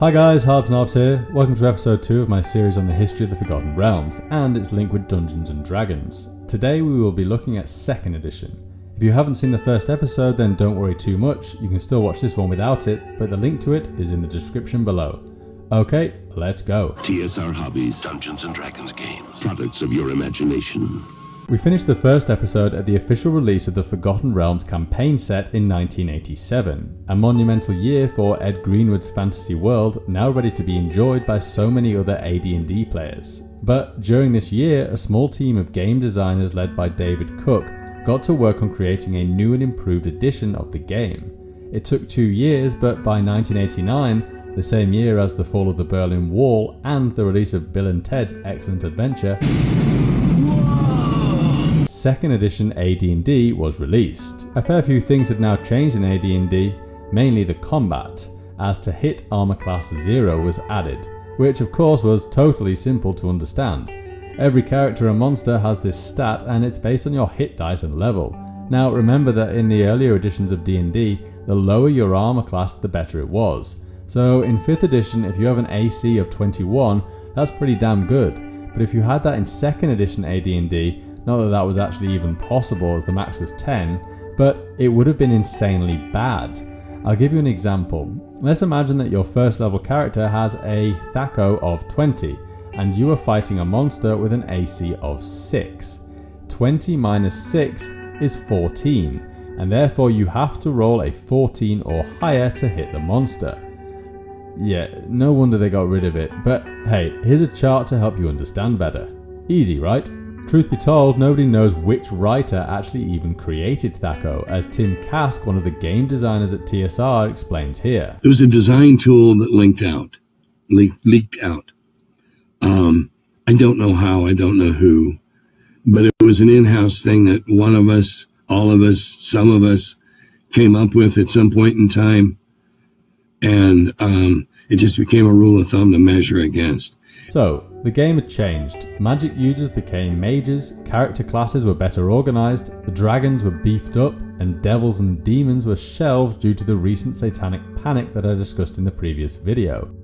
Hi guys, Harbs Narbs here. Welcome to episode 2 of my series on the history of the Forgotten Realms and its link with Dungeons & Dragons. Today we will be looking at 2nd edition. If you haven't seen the first episode, then don't worry too much, you can still watch this one without it, but the link to it is in the description below. Okay, let's go. TSR Hobbies, Dungeons & Dragons games, products of your imagination. We finished the first episode at the official release of the Forgotten Realms campaign set in 1987, a monumental year for Ed Greenwood's fantasy world, now ready to be enjoyed by so many other AD&D players. But during this year, a small team of game designers led by David Cook got to work on creating a new and improved edition of the game. It took 2 years, but by 1989, the same year as the fall of the Berlin Wall and the release of Bill and Ted's Excellent Adventure, 2nd edition AD&D was released. A fair few things had now changed in AD&D, mainly the combat, as to hit armor class 0 was added, which of course was totally simple to understand. Every character and monster has this stat and it's based on your hit dice and level. Now remember that in the earlier editions of D&D, the lower your armor class the better it was. So in 5th edition, if you have an AC of 21, that's pretty damn good. But if you had that in 2nd edition AD&D, not that that was actually even possible as the max was 10, but it would have been insanely bad. I'll give you an example. Let's imagine that your first level character has a THAC0 of 20 and you are fighting a monster with an AC of 6. 20 minus 6 is 14, and therefore you have to roll a 14 or higher to hit the monster. Yeah, no wonder they got rid of it, but hey, here's a chart to help you understand better. Easy, right? Truth be told, nobody knows which writer actually even created THAC0, as Tim Kask, one of the game designers at TSR, explains here. It was a design tool that leaked out. I don't know how, I don't know who, but it was an in-house thing that one of us, all of us, some of us came up with at some point in time, and it just became a rule of thumb to measure against. So, the game had changed. Magic users became mages, character classes were better organised, the dragons were beefed up, and devils and demons were shelved due to the recent satanic panic that I discussed in the previous video.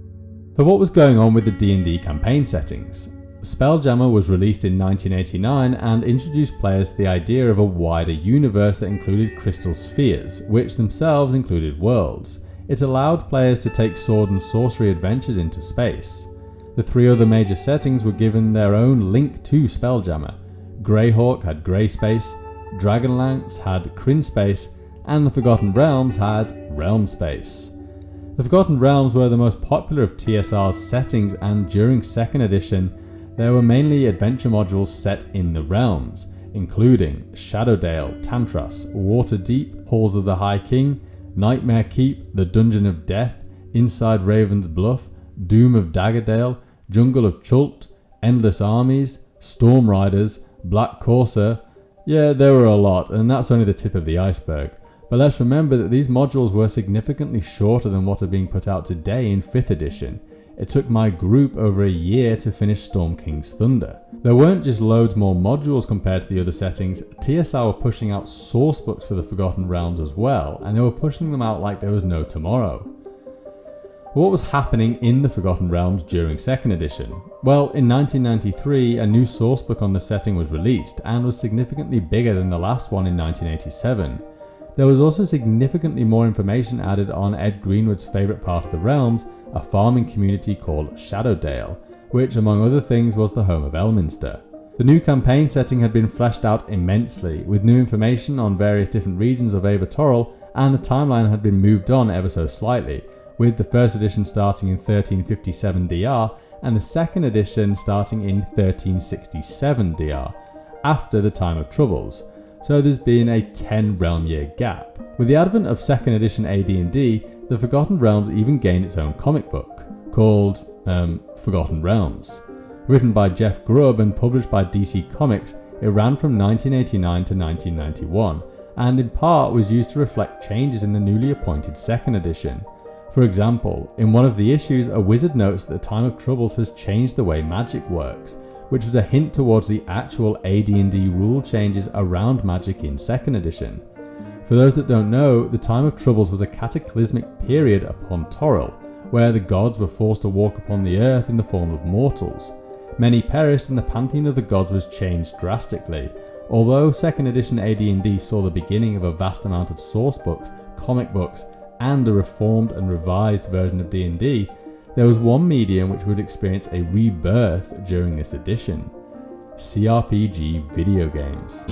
So what was going on with the D&D campaign settings? Spelljammer was released in 1989 and introduced players to the idea of a wider universe that included crystal spheres, which themselves included worlds. It allowed players to take sword and sorcery adventures into space. The 3 other major settings were given their own link to Spelljammer. Greyhawk had Grey Space, Dragonlance had Kryn Space, and the Forgotten Realms had Realm Space. The Forgotten Realms were the most popular of TSR's settings, and during 2nd edition, there were mainly adventure modules set in the realms, including Shadowdale, Tantras, Waterdeep, Halls of the High King, Nightmare Keep, the Dungeon of Death, Inside Raven's Bluff, Doom of Daggerdale, Jungle of Chult, Endless Armies, Storm Riders, Black Courser. Yeah, there were a lot, and that's only the tip of the iceberg. But let's remember that these modules were significantly shorter than what are being put out today in 5th edition. It took my group over a year to finish Storm King's Thunder. There weren't just loads more modules compared to the other settings, TSR were pushing out source books for the Forgotten Realms as well, and they were pushing them out like there was no tomorrow. What was happening in the Forgotten Realms during 2nd edition? Well, in 1993, a new sourcebook on the setting was released and was significantly bigger than the last one in 1987. There was also significantly more information added on Ed Greenwood's favourite part of the realms, a farming community called Shadowdale, which among other things was the home of Elminster. The new campaign setting had been fleshed out immensely, with new information on various different regions of Abertoril, and the timeline had been moved on ever so slightly, with the 1st edition starting in 1357 DR and the 2nd edition starting in 1367 DR, after the Time of Troubles. So there's been a 10 realm year gap. With the advent of 2nd edition AD&D, the Forgotten Realms even gained its own comic book, called Forgotten Realms. Written by Jeff Grubb and published by DC Comics, it ran from 1989 to 1991, and in part was used to reflect changes in the newly appointed 2nd edition. For example, in one of the issues, a wizard notes that the Time of Troubles has changed the way magic works, which was a hint towards the actual AD&D rule changes around magic in 2nd edition. For those that don't know, the Time of Troubles was a cataclysmic period upon Toril, where the gods were forced to walk upon the earth in the form of mortals. Many perished and the pantheon of the gods was changed drastically. Although 2nd edition AD&D saw the beginning of a vast amount of source books, comic books, and a reformed and revised version of D&D, there was one medium which would experience a rebirth during this edition: CRPG video games.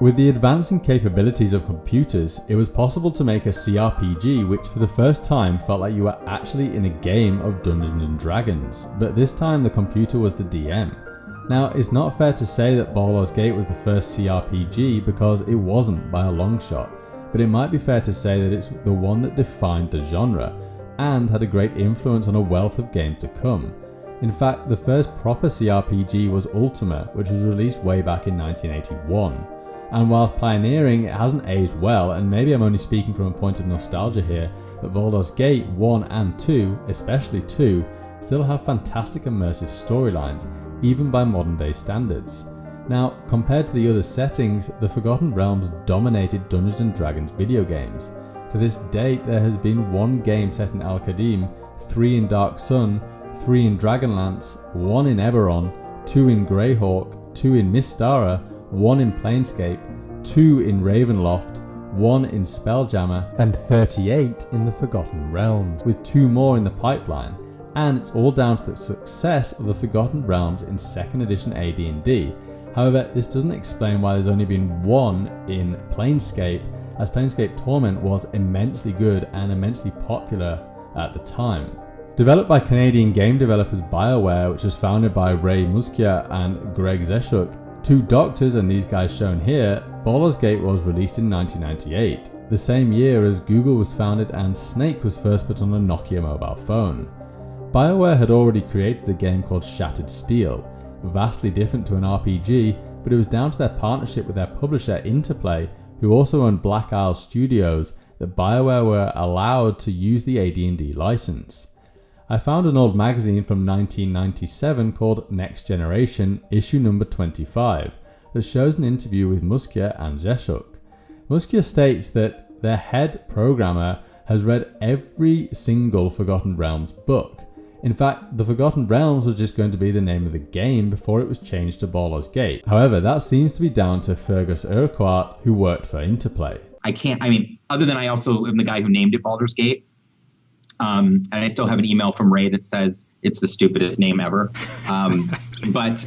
With the advancing capabilities of computers, it was possible to make a CRPG which for the first time felt like you were actually in a game of Dungeons and Dragons, but this time the computer was the DM. Now, it's not fair to say that Baldur's Gate was the first CRPG because it wasn't by a long shot, but it might be fair to say that it's the one that defined the genre and had a great influence on a wealth of games to come. In fact, the first proper CRPG was Ultima, which was released way back in 1981. And whilst pioneering, it hasn't aged well, and maybe I'm only speaking from a point of nostalgia here, but Baldur's Gate 1 and 2, especially 2, still have fantastic immersive storylines, even by modern day standards. Now, compared to the other settings, the Forgotten Realms dominated Dungeons and Dragons video games. To this date, there has been one game set in Al-Qadim, 3 in Dark Sun, 3 in Dragonlance, 1 in Eberron, 2 in Greyhawk, 2 in Mystara, 1 in Planescape, 2 in Ravenloft, 1 in Spelljammer, and 38 in the Forgotten Realms, with 2 more in the pipeline. And it's all down to the success of the Forgotten Realms in 2nd edition AD&D. However, this doesn't explain why there's only been 1 in Planescape, as Planescape Torment was immensely good and immensely popular at the time. Developed by Canadian game developers BioWare, which was founded by Ray Muskia and Greg Zeshuk, 2 doctors and these guys shown here, Baldur's Gate was released in 1998, the same year as Google was founded and Snake was first put on a Nokia mobile phone. BioWare had already created a game called Shattered Steel, vastly different to an RPG, but it was down to their partnership with their publisher Interplay, who also owned Black Isle Studios, that BioWare were allowed to use the AD&D license. I found an old magazine from 1997 called Next Generation, issue number 25, that shows an interview with Muskia and Zeshuk. Muskia states that their head programmer has read every single Forgotten Realms book. In fact, the Forgotten Realms was just going to be the name of the game before it was changed to Baldur's Gate. However, that seems to be down to Fergus Urquhart, who worked for Interplay. Other than I also am the guy who named it Baldur's Gate, and I still have an email from Ray that says it's the stupidest name ever. But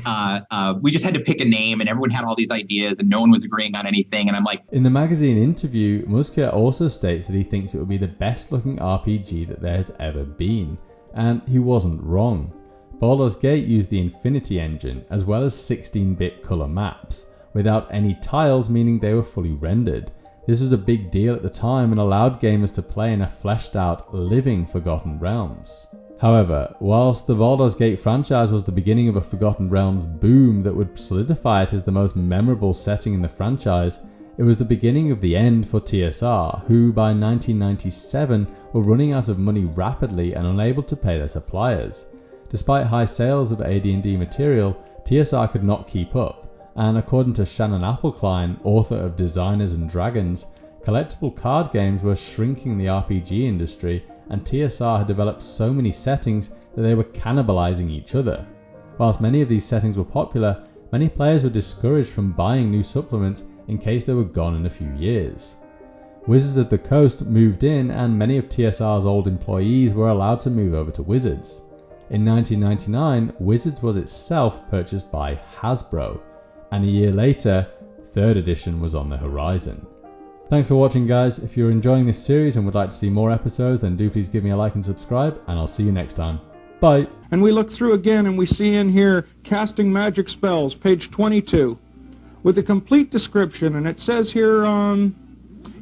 we just had to pick a name and everyone had all these ideas and no one was agreeing on anything. And I'm like... In the magazine interview, Muskia also states that he thinks it would be the best looking RPG that there has ever been. And he wasn't wrong. Baldur's Gate used the Infinity engine as well as 16-bit colour maps, without any tiles, meaning they were fully rendered. This was a big deal at the time and allowed gamers to play in a fleshed out, living Forgotten Realms. However, whilst the Baldur's Gate franchise was the beginning of a Forgotten Realms boom that would solidify it as the most memorable setting in the franchise, it was the beginning of the end for TSR, who by 1997 were running out of money rapidly and unable to pay their suppliers. Despite high sales of AD&D material, TSR could not keep up. And according to Shannon Appelkline, author of Designers and Dragons, collectible card games were shrinking the RPG industry, and TSR had developed so many settings that they were cannibalizing each other. Whilst many of these settings were popular, many players were discouraged from buying new supplements in case they were gone in a few years. Wizards of the Coast moved in, and many of TSR's old employees were allowed to move over to Wizards. In 1999, Wizards was itself purchased by Hasbro, and a year later, 3rd edition was on the horizon. Thanks for watching, guys. If you're enjoying this series and would like to see more episodes, then do please give me a like and subscribe, and I'll see you next time. Bye! And we look through again and we see in here casting magic spells, page 22. with a complete description, and it says here,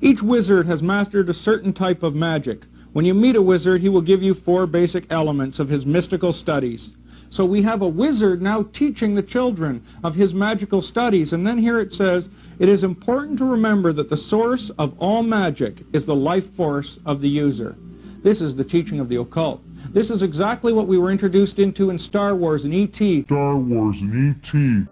each wizard has mastered a certain type of magic. When you meet a wizard, he will give you 4 basic elements of his mystical studies. So we have a wizard now teaching the children of his magical studies. And then here it says, it is important to remember that the source of all magic is the life force of the user. This is the teaching of the occult. This is exactly what we were introduced into in Star Wars and E.T. Star Wars and E.T.